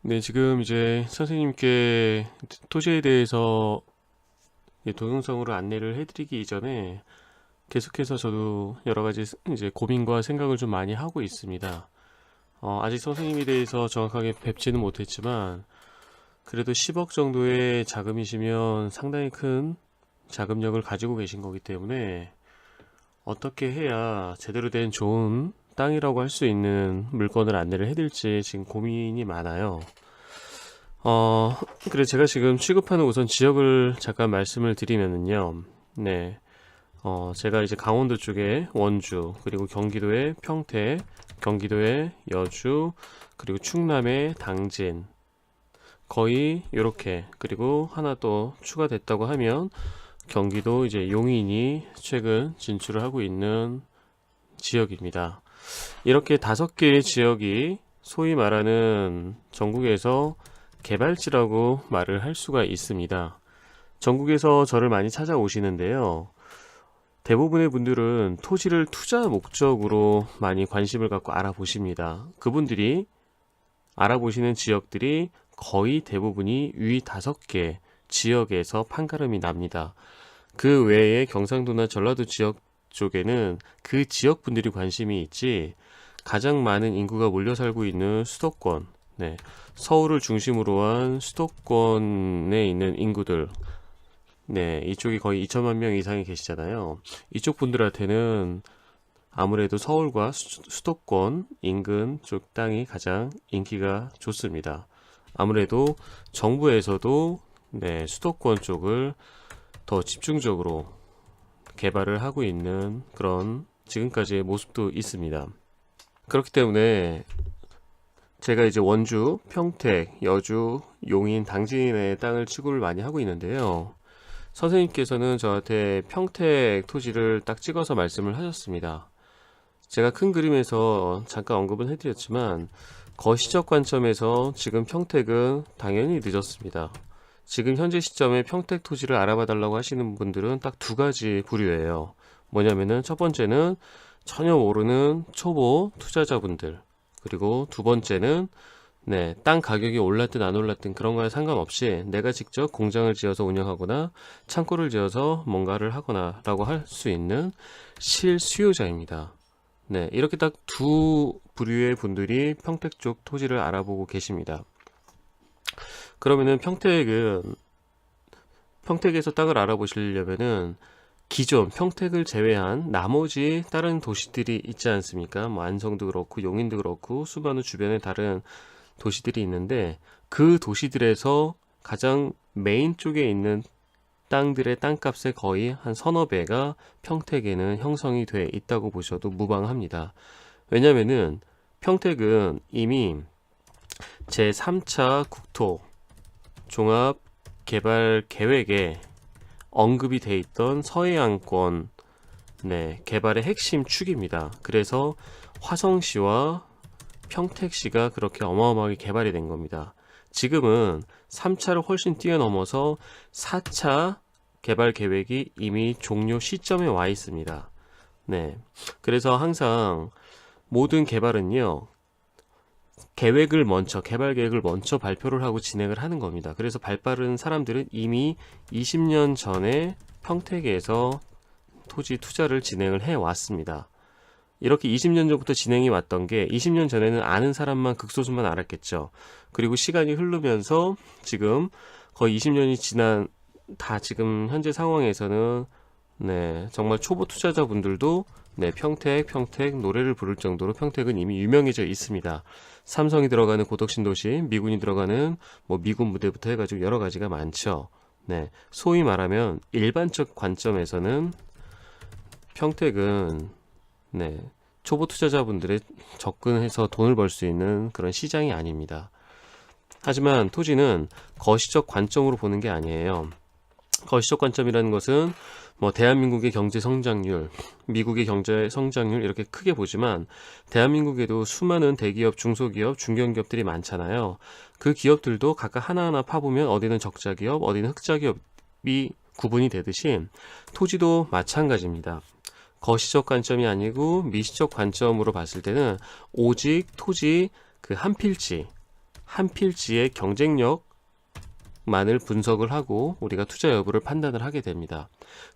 네, 지금 이제 선생님께 토지에 대해서 동영상으로 안내를 해드리기 이전에 계속해서 저도 여러 가지 이제 고민과 생각을 좀 많이 하고 있습니다. 아직 선생님에 대해서 정확하게 뵙지는 못했지만 그래도 10억 정도의 자금이시면 상당히 큰 자금력을 가지고 계신 거기 때문에 어떻게 해야 제대로 된 좋은 땅이라고 할 수 있는 물건을 안내를 해드릴지 지금 고민이 많아요. 어, 그래 제가 지금 취급하는 우선 지역을 잠깐 말씀을 드리면은요. 네. 제가 이제 강원도 쪽에 원주, 그리고 경기도의 평택, 경기도의 여주, 그리고 충남의 당진, 거의 요렇게, 그리고 하나 또 추가됐다고 하면 경기도 이제 용인이 최근 진출을 하고 있는 지역입니다. 이렇게 5개의 지역이 소위 말하는 전국에서 개발지라고 말을 할 수가 있습니다. 전국에서 저를 많이 찾아오시는데요. 대부분의 분들은 토지를 투자 목적으로 많이 관심을 갖고 알아보십니다. 그분들이 알아보시는 지역들이 거의 대부분이 위 5개 지역에서 판가름이 납니다. 그 외에 경상도나 전라도 지역 쪽에는 그 지역 분들이 관심이 있지, 가장 많은 인구가 몰려 살고 있는 수도권, 네, 서울을 중심으로 한 수도권에 있는 인구들, 네, 이쪽이 거의 2천만 명 이상이 계시잖아요. 이쪽 분들한테는 아무래도 서울과 수도권 인근 쪽 땅이 가장 인기가 좋습니다. 아무래도 정부에서도 네, 수도권 쪽을 더 집중적으로 개발을 하고 있는 그런 지금까지의 모습도 있습니다. 그렇기 때문에 제가 이제 원주, 평택, 여주, 용인, 당진의 땅을 취급을 많이 하고 있는데요. 선생님께서는 저한테 평택 토지를 딱 찍어서 말씀을 하셨습니다. 제가 큰 그림에서 잠깐 언급은 해드렸지만 거시적 관점에서 지금 평택은 당연히 늦었습니다. 지금 현재 시점에 평택 토지를 알아봐 달라고 하시는 분들은 딱 2가지 부류예요. 뭐냐면은 첫 번째는 전혀 모르는 초보 투자자분들, 그리고 두 번째는 네, 땅 가격이 올랐든 안 올랐든 그런 거에 상관없이 내가 직접 공장을 지어서 운영하거나 창고를 지어서 뭔가를 하거나 라고 할 수 있는 실수요자입니다. 네, 이렇게 딱 2부류의 분들이 평택 쪽 토지를 알아보고 계십니다. 그러면은 평택에서 땅을 알아보시려면은 기존 평택을 제외한 나머지 다른 도시들이 있지 않습니까? 뭐 안성도 그렇고 용인도 그렇고 수많은 주변에 다른 도시들이 있는데 그 도시들에서 가장 메인 쪽에 있는 땅들의 땅값의 거의 한 서너 배가 평택에는 형성이 돼 있다고 보셔도 무방합니다. 왜냐면은 평택은 이미 제3차 국토 종합 개발 계획에 언급이 돼 있던 서해안권 네, 개발의 핵심 축입니다. 그래서 화성시와 평택시가 그렇게 어마어마하게 개발이 된 겁니다. 지금은 3차를 훨씬 뛰어넘어서 4차 개발 계획이 이미 종료 시점에 와 있습니다. 네. 그래서 항상 모든 개발은요, 개발 계획을 먼저 발표를 하고 진행을 하는 겁니다. 그래서 발빠른 사람들은 이미 20년 전에 평택에서 토지 투자를 진행을 해 왔습니다. 이렇게 20년 전부터 진행이 왔던 게 20년 전에는 아는 사람만 극소수만 알았겠죠. 그리고 시간이 흐르면서 지금 거의 20년이 지난 다 지금 현재 상황에서는 네, 정말 초보 투자자분들도 네, 평택 노래를 부를 정도로 평택은 이미 유명해져 있습니다. 삼성이 들어가는 고덕신도시, 미군이 들어가는 뭐 미군 무대부터 해가지고 여러 가지가 많죠. 네, 소위 말하면 일반적 관점에서는 평택은 네, 초보 투자자분들의 접근해서 돈을 벌 수 있는 그런 시장이 아닙니다. 하지만 토지는 거시적 관점으로 보는 게 아니에요. 거시적 관점이라는 것은 뭐 대한민국의 경제 성장률, 미국의 경제 성장률 이렇게 크게 보지만 대한민국에도 수많은 대기업, 중소기업, 중견기업들이 많잖아요. 그 기업들도 각각 하나하나 파보면 어디는 적자기업, 어디는 흑자기업이 구분이 되듯이 토지도 마찬가지입니다. 거시적 관점이 아니고 미시적 관점으로 봤을 때는 오직 토지 그 한 필지, 한 필지의 경쟁력만을 분석을 하고 우리가 투자 여부를 판단을 하게 됩니다.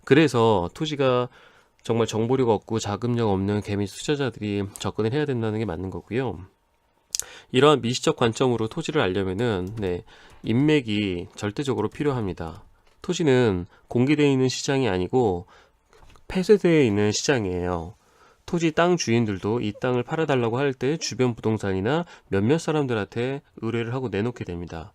그래서 토지가 정말 정보력 없고 자금력 없는 개미 투자자들이 접근을 해야 된다는 게 맞는 거고요. 이러한 미시적 관점으로 토지를 알려면은 인맥이 절대적으로 필요합니다. 토지는 공개되어 있는 시장이 아니고 폐쇄되어 있는 시장이에요. 토지 땅 주인들도 이 땅을 팔아달라고 할 때 주변 부동산이나 몇몇 사람들한테 의뢰를 하고 내놓게 됩니다.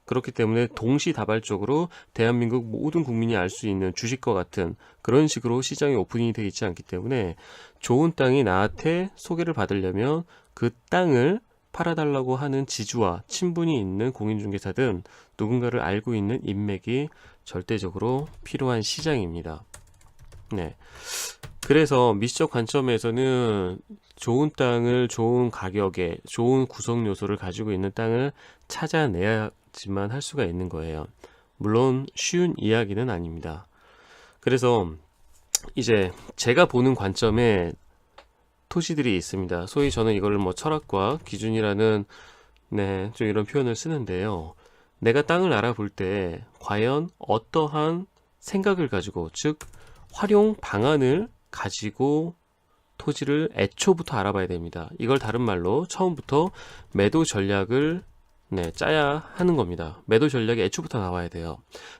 그렇기 때문에 동시다발적으로 대한민국 모든 국민이 알 수 있는 주식과 같은 그런 식으로 시장이 오픈이 되어 있지 않기 때문에 좋은 땅이 나한테 소개를 받으려면 그 땅을 팔아달라고 하는 지주와 친분이 있는 공인중개사든 누군가를 알고 있는 인맥이 절대적으로 필요한 시장입니다. 그래서 미시적 관점에서는 좋은 땅을 좋은 가격에 좋은 구성 요소를 가지고 있는 땅을 찾아내야지만 할 수가 있는 거예요. 물론 쉬운 이야기는 아닙니다. 그래서 이제 제가 보는 관점에 토지들이 있습니다. 소위 저는 이걸 철학과 기준이라는 좀 이런 표현을 쓰는데요. 내가 땅을 알아볼 때 과연 어떠한 생각을 가지고, 즉 활용 방안을 가지고 토지를 애초부터 알아봐야 됩니다. 이걸 다른 말로 처음부터 매도 전략을 짜야 하는 겁니다. 매도 전략이 애초부터 나와야 돼요.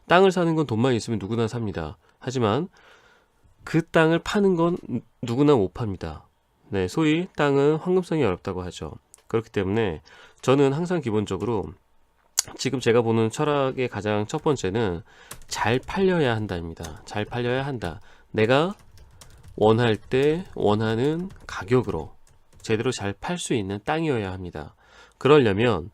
땅을 사는 건 돈만 있으면 누구나 삽니다. 하지만 그 땅을 파는 건 누구나 못 팝니다. 소위 땅은 황금성이 어렵다고 하죠. 그렇기 때문에 저는 항상 기본적으로 지금 제가 보는 철학의 가장 첫 번째는 잘 팔려야 한다입니다. 잘 팔려야 한다. 내가 원할 때 원하는 가격으로 제대로 잘 팔 수 있는 땅이어야 합니다. 그러려면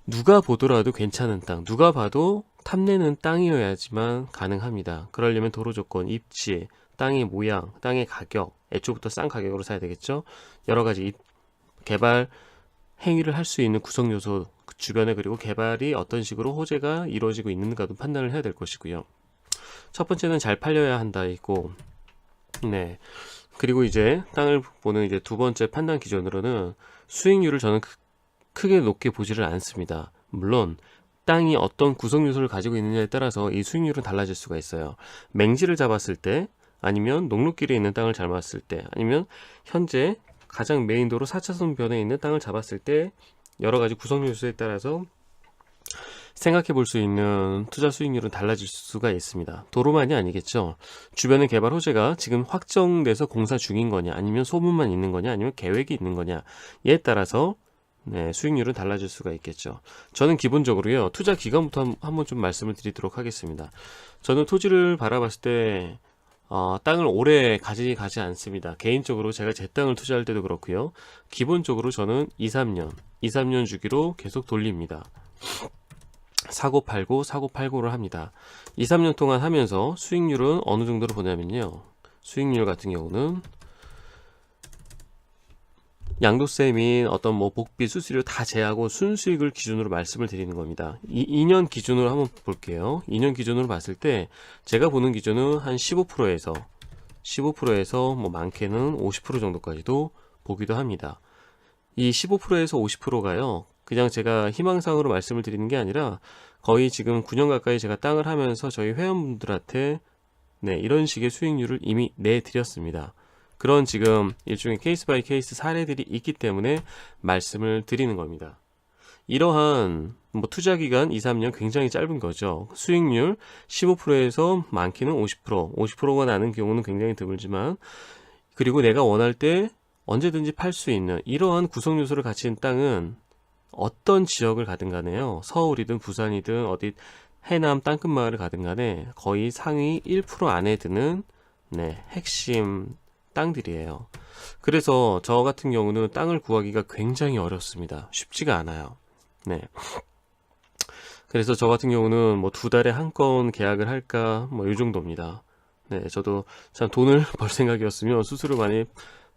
누가 보더라도 괜찮은 땅, 누가 봐도 탐내는 땅이어야지만 가능합니다. 그러려면 도로 조건, 입지, 땅의 모양, 땅의 가격, 애초부터 싼 가격으로 사야 되겠죠. 여러 가지 개발 행위를 할 수 있는 구성 요소 주변에, 그리고 개발이 어떤 식으로 호재가 이루어지고 있는가도 판단을 해야 될 것이고요. 첫 번째는 잘 팔려야 한다 있고, 그리고 이제 땅을 보는 이제 두 번째 판단 기준으로는 수익률을 저는 크게 높게 보지를 않습니다. 물론 땅이 어떤 구성 요소를 가지고 있느냐에 따라서 이 수익률은 달라질 수가 있어요. 맹지를 잡았을 때, 아니면 녹록길에 있는 땅을 잡았을 때, 아니면 현재 가장 메인도로 4차선 변에 있는 땅을 잡았을 때 여러 가지 구성 요소에 따라서 생각해 볼 수 있는 투자 수익률은 달라질 수가 있습니다. 도로만이 아니겠죠. 주변의 개발 호재가 지금 확정돼서 공사 중인 거냐, 아니면 소문만 있는 거냐, 아니면 계획이 있는 거냐에 따라서 수익률은 달라질 수가 있겠죠. 저는 기본적으로요, 투자 기간부터 한번 좀 말씀을 드리도록 하겠습니다. 저는 토지를 바라봤을 때 땅을 오래 가지 않습니다. 개인적으로 제가 제 땅을 투자할 때도 그렇고요. 기본적으로 저는 2-3년 주기로 계속 돌립니다. 사고 팔고를 합니다. 2-3년 동안 하면서 수익률은 어느 정도로 보냐면요. 수익률 같은 경우는 양도세 및 어떤 복비, 수수료 다 제하고 순수익을 기준으로 말씀을 드리는 겁니다. 2년 기준으로 한번 볼게요. 2년 기준으로 봤을 때 제가 보는 기준은 한 15%에서 많게는 50% 정도까지도 보기도 합니다. 이 15%에서 50%가요. 그냥 제가 희망상으로 말씀을 드리는 게 아니라 거의 지금 9년 가까이 제가 땅을 하면서 저희 회원분들한테 이런 식의 수익률을 이미 내드렸습니다. 그런 지금 일종의 케이스 바이 케이스 사례들이 있기 때문에 말씀을 드리는 겁니다. 이러한 투자 기간 2-3년 굉장히 짧은 거죠. 수익률 15%에서 많게는 50%가 나는 경우는 굉장히 드물지만, 그리고 내가 원할 때 언제든지 팔 수 있는 이러한 구성 요소를 가진 땅은 어떤 지역을 가든 간에요. 서울이든 부산이든 어디 해남 땅끝마을을 가든 간에 거의 상위 1% 안에 드는 핵심 땅들이에요. 그래서 저 같은 경우는 땅을 구하기가 굉장히 어렵습니다. 쉽지가 않아요. 그래서 저 같은 경우는 2달에 한 건 계약을 할까 이 정도입니다. 저도 참 돈을 벌 생각이었으면, 수수료 많이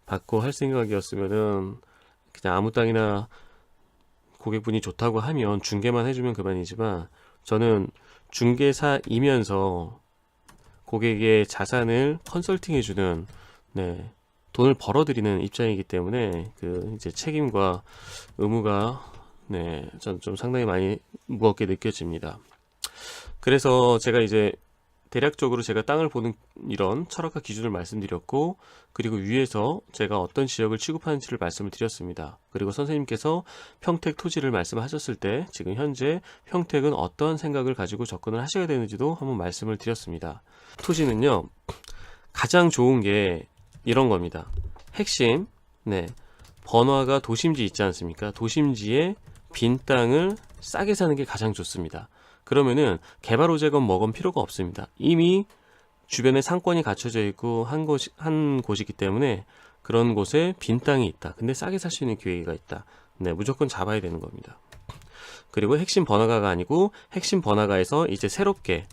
받고 할 생각이었으면은 그냥 아무 땅이나 고객분이 좋다고 하면 중개만 해주면 그만이지만, 저는 중개사이면서 고객의 자산을 컨설팅 해주는 돈을 벌어들이는 입장이기 때문에 그 이제 책임과 의무가 네, 전 좀 상당히 많이 무겁게 느껴집니다. 그래서 제가 이제 대략적으로 제가 땅을 보는 이런 철학과 기준을 말씀드렸고, 그리고 위에서 제가 어떤 지역을 취급하는지를 말씀을 드렸습니다. 그리고 선생님께서 평택 토지를 말씀하셨을 때 지금 현재 평택은 어떤 생각을 가지고 접근을 하셔야 되는지도 한번 말씀을 드렸습니다. 토지는요, 가장 좋은 게 이런 겁니다. 핵심, 네, 번화가 도심지 있지 않습니까? 도심지에 빈 땅을 싸게 사는 게 가장 좋습니다. 그러면은 개발 호재건 뭐건 필요가 없습니다. 이미 주변에 상권이 갖춰져 있고 한 곳이기 때문에 그런 곳에 빈 땅이 있다. 근데 싸게 살 수 있는 기회가 있다. 네, 무조건 잡아야 되는 겁니다. 그리고 핵심 번화가가 아니고 핵심 번화가에서 이제 새롭게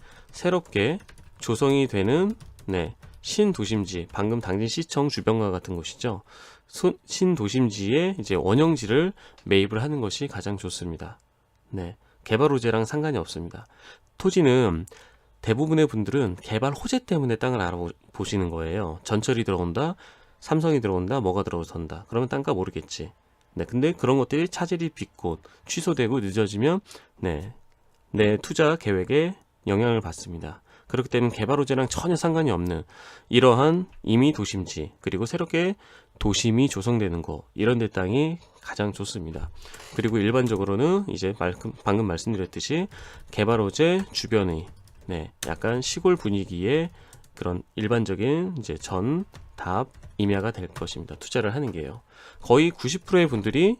조성이 되는, 네, 신도심지, 방금 당진시청 주변과 같은 곳이죠. 신도심지에 이제 원형지를 매입을 하는 것이 가장 좋습니다. 네, 개발 호재랑 상관이 없습니다. 토지는 대부분의 분들은 개발 호재 때문에 땅을 알아보시는 거예요. 전철이 들어온다, 삼성이 들어온다, 뭐가 들어선다. 그러면 땅값 오르겠지. 네, 근데 그런 것들이 차질이 빚고 취소되고 늦어지면, 네, 내 투자 계획에 영향을 받습니다. 그렇기 때문에 개발 호재랑 전혀 상관이 없는 이러한 이미 도심지, 그리고 새롭게 도심이 조성되는 곳, 이런 데 땅이 가장 좋습니다. 그리고 일반적으로는 이제 방금 말씀드렸듯이 개발 호재 주변의, 네, 약간 시골 분위기의 그런 일반적인 이제 전, 답, 임야가 될 것입니다. 투자를 하는 게요. 거의 90%의 분들이,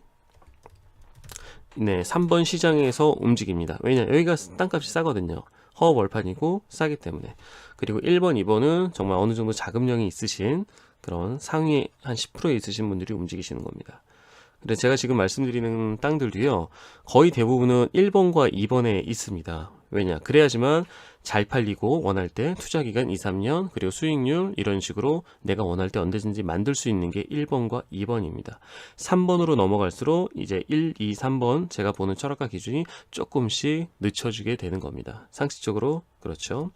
네, 3번 시장에서 움직입니다. 왜냐, 여기가 땅값이 싸거든요. 허허벌판이고 싸기 때문에. 그리고 1번, 2번은 정말 어느 정도 자금력이 있으신 그런 상위 한 10%에 있으신 분들이 움직이시는 겁니다. 그래서 제가 지금 말씀드리는 땅들도요, 거의 대부분은 1번과 2번에 있습니다. 왜냐, 그래야지만 잘 팔리고 원할 때 투자기간 2, 3년, 그리고 수익률 이런 식으로 내가 원할 때 언제든지 만들 수 있는 게 1번과 2번입니다. 3번으로 넘어갈수록 이제 1, 2, 3번 제가 보는 철학과 기준이 조금씩 늦춰지게 되는 겁니다. 상식적으로 그렇죠.